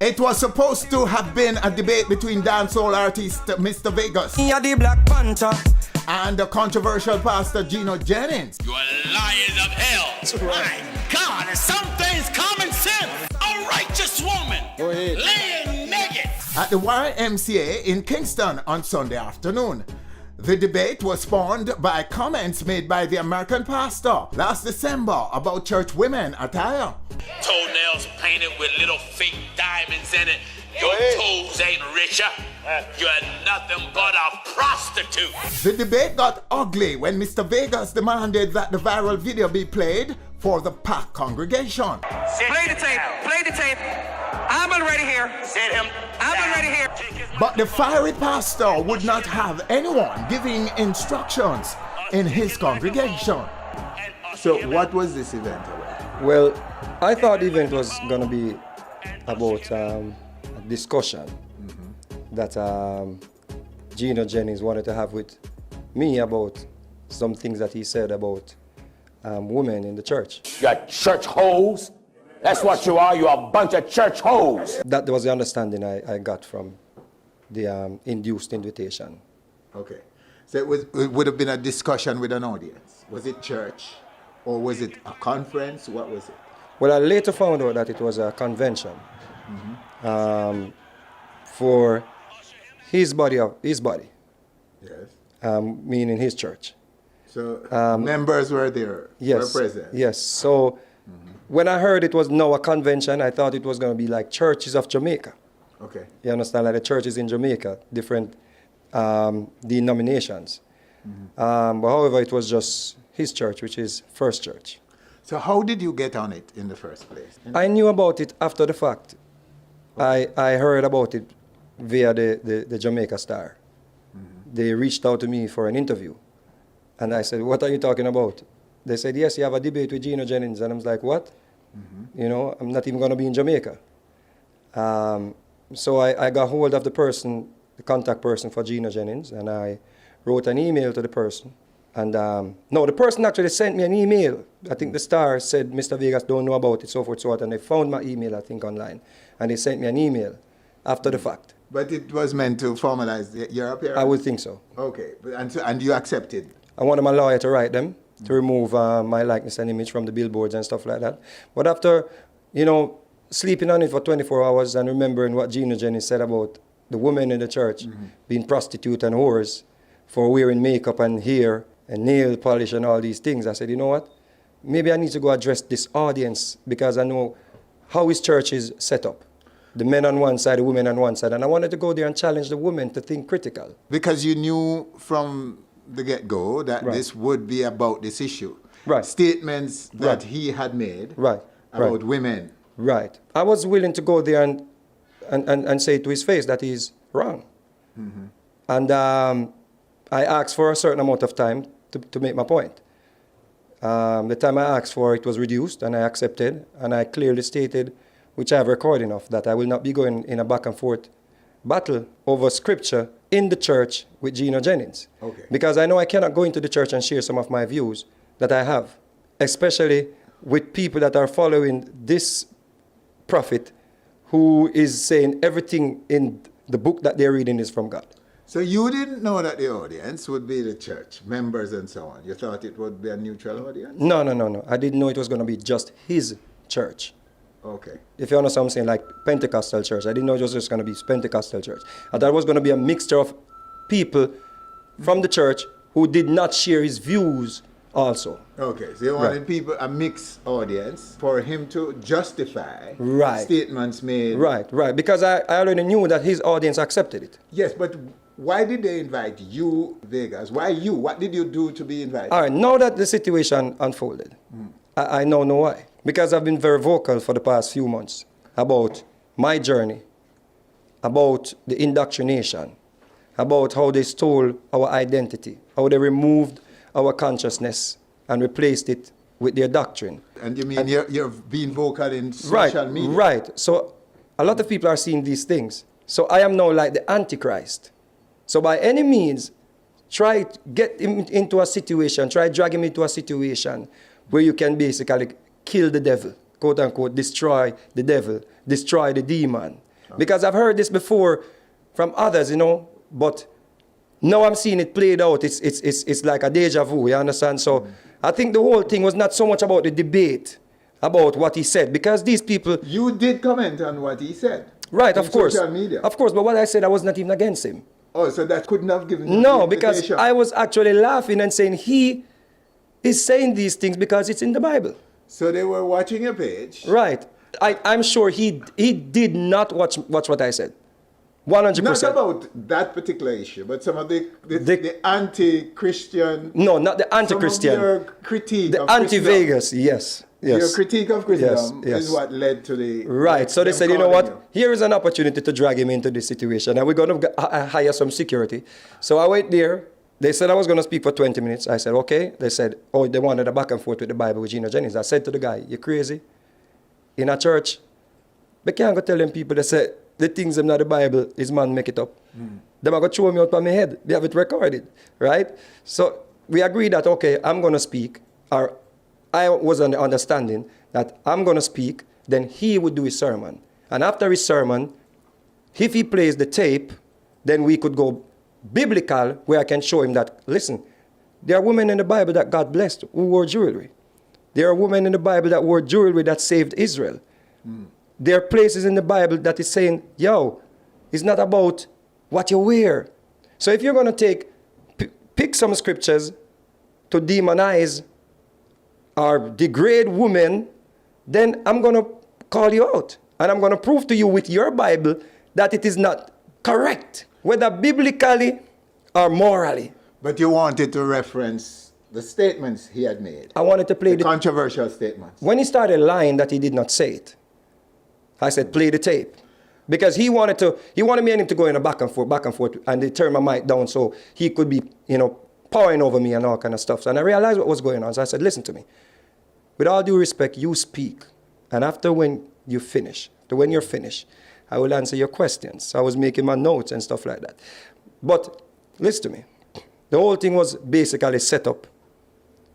It was supposed to have been a debate between dancehall artist Mr. Vegas the Black Panther and the controversial pastor Gino Jennings. You are liars of hell. That's right. God, and some things common sense. A righteous woman laying naked At the YMCA in Kingston on Sunday afternoon. The debate was spawned by comments made by the American pastor last December about church women attire. toenails painted with little fake diamonds in it. Your toes ain't richer. You're nothing but a prostitute. The debate got ugly when Mr. Vegas demanded that the viral video be played for the packed congregation. Play the tape. Play the tape. I'm already here. Sit him. I'm already here. But the fiery pastor would not have anyone giving instructions in his congregation. So what was this event about? Well, I thought the event was going to be about a discussion that Gino Jennings wanted to have with me about some things that he said about women in the church. You're church hoes. That's what you are. You're a bunch of church hoes. That was the understanding I got from the induced invitation. Okay. So it would have been a discussion with an audience. Was it church or was it a conference? What was it? Well, I later found out that it was a convention for his body. Yes. Meaning his church. So members were there, Yes. were present. Yes. So when I heard it was now a convention, I thought it was going to be like churches of Jamaica. Okay. You understand? Like the churches in Jamaica, different denominations. But however, it was just his church, which is First Church. So how did you get on it in the first place? I knew about it after the fact. I heard about it via the Jamaica Star. They reached out to me for an interview. And I said, what are you talking about? They said, yes, you have a debate with Gino Jennings. And I was like, what? You know, I'm not even going to be in Jamaica. So I got hold of the contact person for Gino Jennings, and I wrote an email to the person. And no, the person actually sent me an email. I think the Star said, Mr. Vegas don't know about it, so forth, so on. And they found my email, I think, online. And they sent me an email after the fact. But it was meant to formalize your appearance? I would think so. Okay. And you accepted? I wanted my lawyer to write them, to remove my likeness and image from the billboards and stuff like that. But after, you know, sleeping on it for 24 hours and remembering what Gino Jennings said about the women in the church being prostitutes and whores for wearing makeup and hair and nail polish and all these things, I said, you know what? Maybe I need to go address this audience because I know how his church is set up. The men on one side, the women on one side. And I wanted to go there and challenge the women to think critical. Because you knew from the get-go that Right. this would be about this issue. Right. Statements that Right. he had made Right. about women. Right. I was willing to go there and say to his face that he's wrong. And I asked for a certain amount of time to make my point. The time I asked for it was reduced, and I accepted, and I clearly stated, which I have recording of, that I will not be going in a back and forth battle over scripture in the church with Gino Jennings. Okay. Because I know I cannot go into the church and share some of my views that I have, especially with people that are following this prophet who is saying everything in the book that they're reading is from God. So you didn't know that the audience would be the church, members and so on. You thought it would be a neutral audience? No. I didn't know it was going to be just his church. Okay. If you understand what I'm saying, like Pentecostal church. I didn't know it was just going to be Pentecostal church. I thought it was going to be a mixture of people from the church who did not share his views also. Okay, so you wanted people, a mixed audience, for him to justify Right. statements made. Right. Because I already knew that his audience accepted it. Yes, but why did they invite you, Vegas? Why you? What did you do to be invited? All right, now that the situation unfolded, I now know why. Because I've been very vocal for the past few months about my journey, about the indoctrination, about how they stole our identity, how they removed our consciousness and replaced it with their doctrine. And you mean you're being vocal in social media? Right. So a lot of people are seeing these things. So I am now like the Antichrist. So by any means, try to get him into a situation, try drag him into a situation where you can basically kill the devil, quote unquote, destroy the devil, destroy the demon. Because I've heard this before from others, you know, but now I'm seeing it played out. It's like a deja vu, you understand? So I think the whole thing was not so much about the debate, about what he said, because these people... You did comment on what he said. Right, in of course. social media. Of course, but what I said, I was not even against him. Oh, so that couldn't have given you No, the because invitation. I was actually laughing and saying he is saying these things because it's in the Bible. So they were watching your page. Right. I'm sure he did not watch what I said. 100%. Not about that particular issue, but some of the anti-Christian... No, not the Some anti-Christian. of your critique The of anti-Vegas, yes. Yes. Your critique of Christendom Yes. is what led to the... Right. So they them said, you know calling what? Here is an opportunity to drag him into this situation. And we're going to hire some security. So I went there. They said I was going to speak for 20 minutes. I said, okay. They said, oh, they wanted a back and forth with the Bible with Gino Jennings. I said to the guy, you crazy? In a church, they can't go tell them people, they say, the things them not the Bible is man make it up. Them are going to throw me out by my head. They have it recorded, right? So we agreed that, okay, I'm going to speak, or I was on the understanding that I'm going to speak, then he would do his sermon. And after his sermon, if he plays the tape, then we could go biblical, where I can show him that, listen, there are women in the Bible that God blessed who wore jewelry. There are women in the Bible that wore jewelry that saved Israel. There are places in the Bible that is saying, yo, it's not about what you wear. So if you're going to pick some scriptures to demonize or degrade women, then I'm going to call you out. And I'm going to prove to you with your Bible that it is not correct, whether biblically or morally. But you wanted to reference the statements he had made. I wanted to play the controversial statements. When he started lying that he did not say it, I said, play the tape. Because he wanted me and him to go in a back and forth, and they turned my mic down so he could be, powering over me and all kind of stuff. And I realized what was going on. So I said, listen to me. With all due respect, you speak. And after when you're finished, I will answer your questions. So I was making my notes and stuff like that. But listen to me. The whole thing was basically set up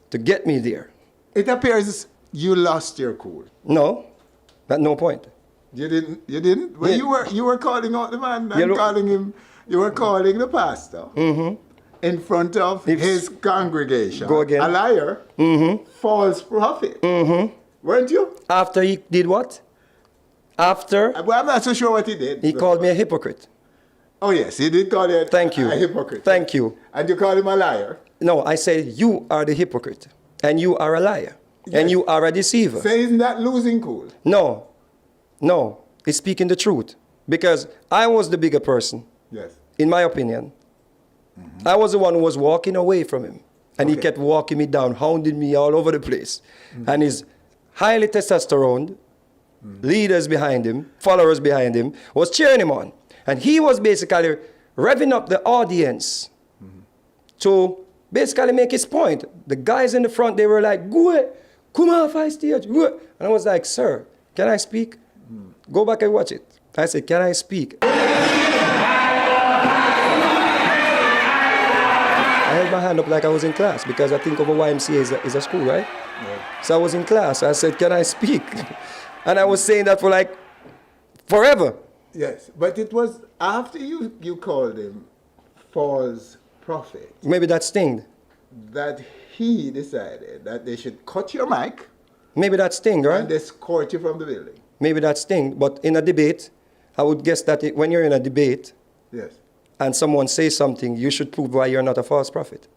to get me there. It appears you lost your cool. No, at no point. You didn't? Well, Yeah. you were calling out the man and calling him, you were calling the pastor in front of his congregation. Go again. A liar, false prophet. Weren't you? After he did what? After Well, I'm not so sure what he did. he called me a hypocrite. Oh, yes, he did call you Thank you. a hypocrite. Thank you. And you called him a liar. No, I said you are the hypocrite, and you are a liar, and you are a deceiver. So isn't that losing cool? No, he's speaking the truth. Because I was the bigger person, Yes. in my opinion. I was the one who was walking away from him. And he Okay. kept walking me down, hounding me all over the place. And his highly testosterone, leaders behind him, followers behind him, was cheering him on. And he was basically revving up the audience to basically make his point. The guys in the front, they were like, go ahead, come off my stage. Go ahead. And I was like, sir, can I speak? Go back and watch it. I said, can I speak? I held my hand up like I was in class because I think of a YMCA is a school, right? Yeah. So I was in class. I said, can I speak? And I was saying that for like forever. Yes, but it was after you called him false prophet Maybe that stinged. that he decided that they should cut your mic Maybe that stinged, right? and escort you from the building. Maybe that stinged. But in a debate, I would guess that when you're in a debate Yes. and someone says something, you should prove why you're not a false prophet.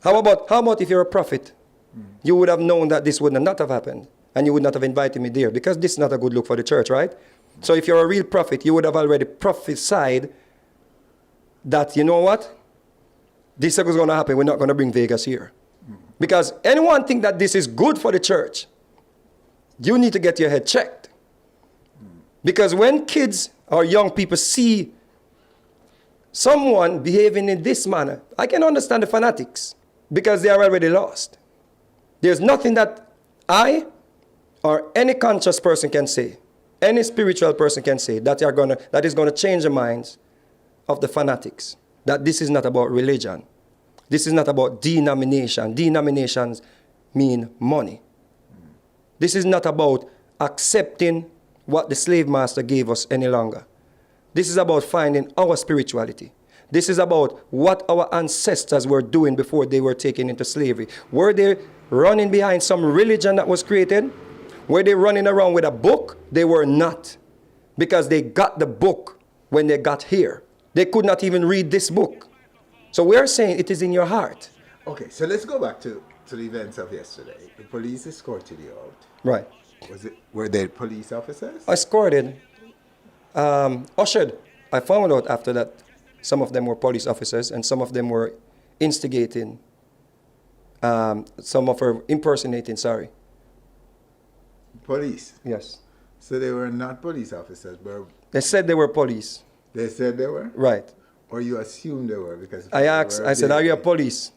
How about if you're a prophet? You would have known that this would not have happened, and you would not have invited me there, because this is not a good look for the church, right? So if you're a real prophet, you would have already prophesied that, you know what? This is going to happen. We're not going to bring Vegas here. Because anyone think that this is good for the church, you need to get your head checked. Because when kids or young people see someone behaving in this manner, I can understand the fanatics because they are already lost. There's nothing that I or any conscious person can say, any spiritual person can say that is going to change the minds of the fanatics. That this is not about religion. This is not about denomination. Denominations mean money. This is not about accepting what the slave master gave us any longer. This is about finding our spirituality. This is about what our ancestors were doing before they were taken into slavery. Were they running behind some religion that was created? Were they running around with a book? They were not. Because they got the book when they got here. They could not even read this book. So we're saying it is in your heart. Okay, so let's go back to the events of yesterday. The police escorted you out. Right. Were they police officers? Escorted, ushered. I found out after that some of them were police officers and some of them were instigating, some of them impersonating, sorry. Police? Yes. So they were not police officers, but They said they were police. they said they were? Right. Or you assumed they were because I asked, I said, are you a police?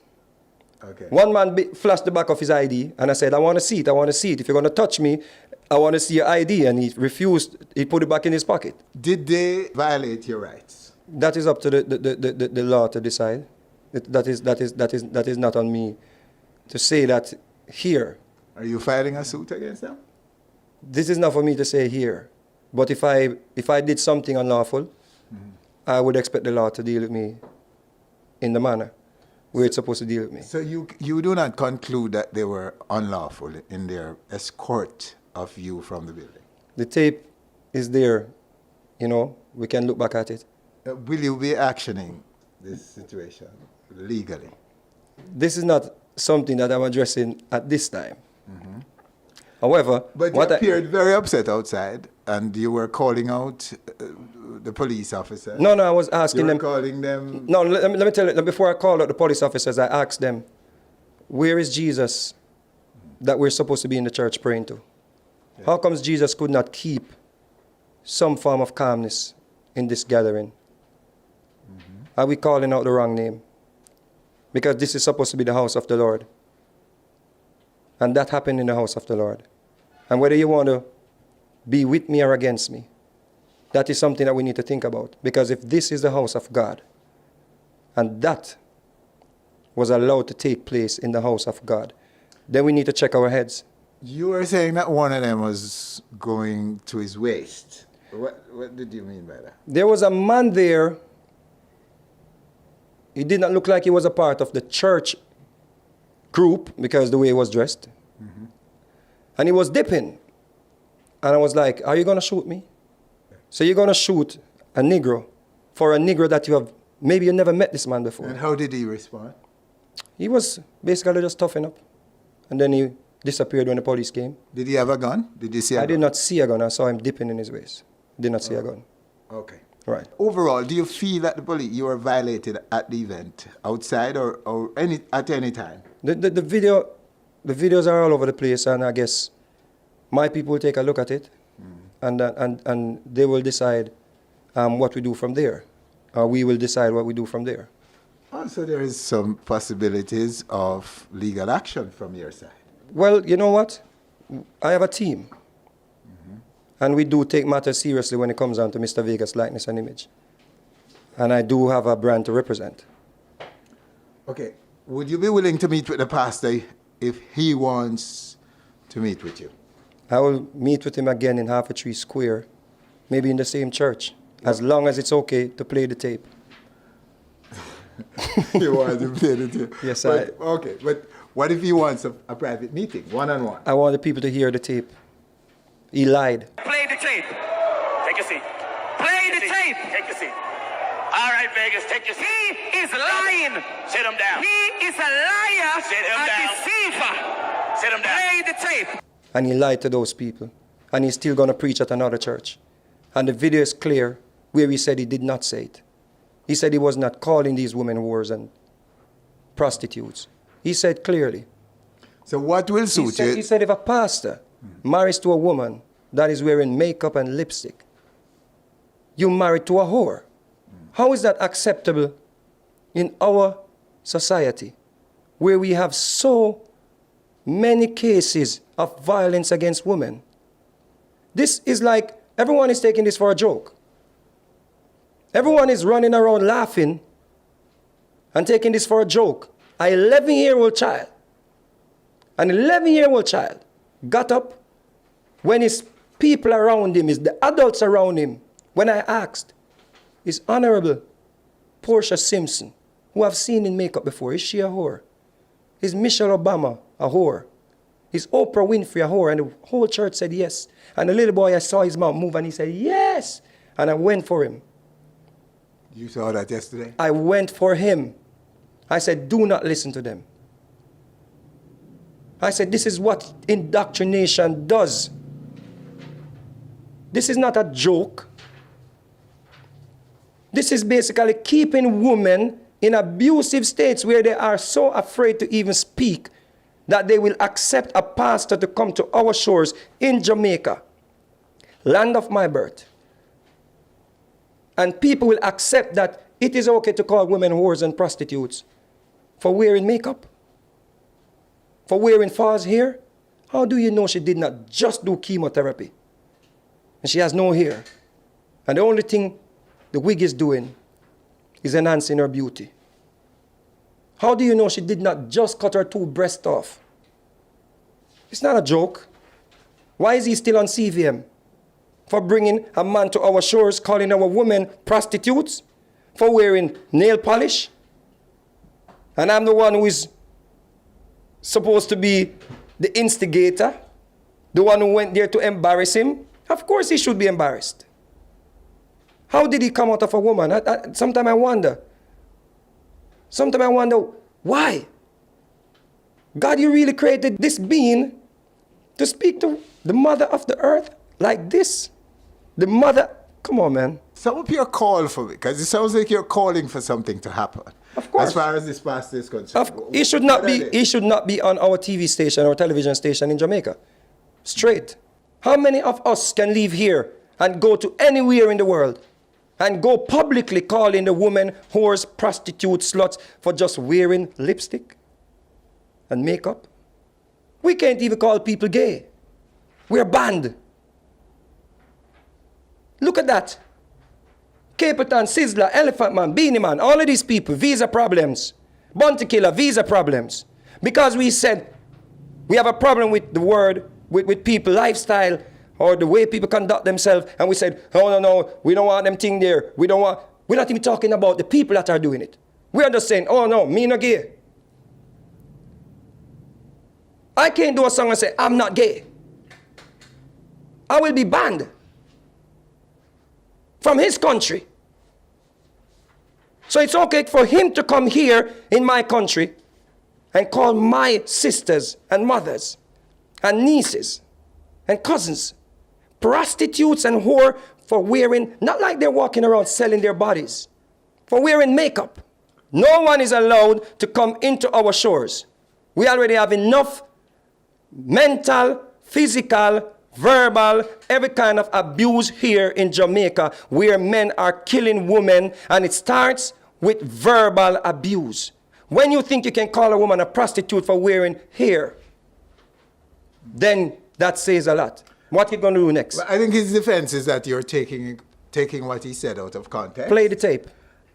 Okay. One man flashed the back of his ID and I said, I want to see it, I want to see it. If you're going to touch me, I want to see your ID. And he refused, he put it back in his pocket. Did they violate your rights? That is up to the law to decide. That is not on me to say that here. Are you filing a suit against them? This is not for me to say here. But if I did something unlawful, I would expect the law to deal with me in the manner where it's supposed to deal with me. So you do not conclude that they were unlawful in their escort of you from the building? The tape is there, you know, we can look back at it. Will you be actioning this situation legally? This is not something that I'm addressing at this time. However, But you appeared very upset outside, and you were calling out the police officers. No, I was asking You were them. calling them. No, let me tell you, before I called out the police officers, I asked them, where is Jesus that we're supposed to be in the church praying to? Yeah. How comes Jesus could not keep some form of calmness in this gathering? Are we calling out the wrong name? Because this is supposed to be the house of the Lord. And that happened in the house of the Lord. And whether you want to be with me or against me, that is something that we need to think about. Because if this is the house of God, and that was allowed to take place in the house of God, then we need to check our heads. You were saying that one of them was going to his waist. What did you mean by that? There was a man there. He did not look like he was a part of the church group because the way he was dressed. And he was dipping. And I was like, are you going to shoot me? So you're going to shoot a Negro for a Negro that maybe you never met this man before. And how did he respond? He was basically just toughing up. And then he disappeared when the police came. Did he have a gun? Did you see a gun? I did not see a gun. I saw him dipping in his waist. Did not see a gun. Okay. Right. Overall, do you feel that you were violated at the event, outside or at any time? The videos are all over the place, and I guess my people will take a look at it, and they will decide what we do from there. We will decide what we do from there. Also, there is some possibilities of legal action from your side. Well, you know what? I have a team. And we do take matters seriously when it comes down to Mr. Vegas' likeness and image. And I do have a brand to represent. Okay. Would you be willing to meet with the pastor if he wants to meet with you? I will meet with him again in Half a Tree Square, maybe in the same church, as long as it's okay to play the tape. You want to play the tape? Yes, Okay, but what if he wants a private meeting, one-on-one? I want the people to hear the tape. He lied. Play the tape. Take a seat. Play the tape. Take a seat. All right, Vegas, take your seat. He is lying. Sit him down. He is a liar. Sit him a down. deceiver. Sit him down. Play the tape. And he lied to those people. And he's still going to preach at another church. And the video is clear where he said he did not say it. He said he was not calling these women whores and prostitutes. He said clearly. So what will suit you? He said if a pastor marries to a woman that is wearing makeup and lipstick, you married to a whore. How is that acceptable in our society where we have so many cases of violence against women? This is like everyone is taking this for a joke. Everyone is running around laughing and taking this for a joke. An 11-year-old child got up when his people around him, it's the adults around him. When I asked, is Honorable Portia Simpson, who I've seen in makeup before, is she a whore? Is Michelle Obama a whore? Is Oprah Winfrey a whore? And the whole church said yes. And the little boy, I saw his mouth move and he said yes. And I went for him. You saw that yesterday? I went for him. I said, do not listen to them. I said, this is what indoctrination does. This is not a joke. This is basically keeping women in abusive states where they are so afraid to even speak that they will accept a pastor to come to our shores in Jamaica, land of my birth. And people will accept that it is okay to call women whores and prostitutes for wearing makeup, for wearing false hair. How do you know she did not just do chemotherapy? And she has no hair. And the only thing the wig is doing is enhancing her beauty. How do you know she did not just cut her 2 breasts off? It's not a joke. Why is he still on CVM? For bringing a man to our shores, calling our women prostitutes? For wearing nail polish? And I'm the one who is supposed to be the instigator, the one who went there to embarrass him? Of course he should be embarrassed. How did he come out of a woman? Sometimes I wonder. Sometimes I wonder, why? God, you really created this being to speak to the mother of the earth like this? The mother, come on, man. Some of your call for me, because it sounds like you're calling for something to happen. Of course. As far as this pastor is concerned. He should not be on our TV station or television station in Jamaica. Straight. How many of us can leave here and go to anywhere in the world and go publicly calling the women whores, prostitutes, sluts for just wearing lipstick and makeup? We can't even call people gay. We're banned. Look at that. Capitan, Sizzler, Elephant Man, Beanie Man, all of these people, visa problems. Bounty Killer, visa problems. Because we said we have a problem with the word, with people lifestyle, or the way people conduct themselves, and we said, oh, no, we don't want them thing there. We're not even talking about the people that are doing it. We're just saying, oh no, me no gay. I can't do a song and say, I'm not gay. I will be banned from his country. So it's okay for him to come here in my country and call my sisters and mothers and nieces and cousins prostitutes and whore for wearing, not like they're walking around selling their bodies, for wearing makeup. No one is allowed to come into our shores. We already have enough mental, physical, verbal, every kind of abuse here in Jamaica where men are killing women, and it starts with verbal abuse. When you think you can call a woman a prostitute for wearing hair, then that says a lot. What are you going to do next? I think his defense is that you're taking what he said out of context. Play the tape.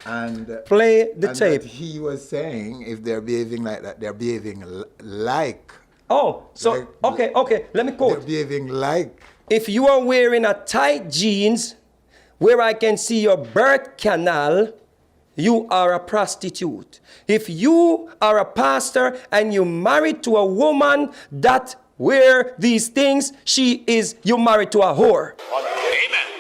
And play the tape. That he was saying if they're behaving like that, they're behaving like. Oh, so, like, okay, let me quote. They're behaving like. If you are wearing a tight jeans where I can see your birth canal, you are a prostitute. If you are a pastor and you're married to a woman that wear these things, you're married to a whore. Amen.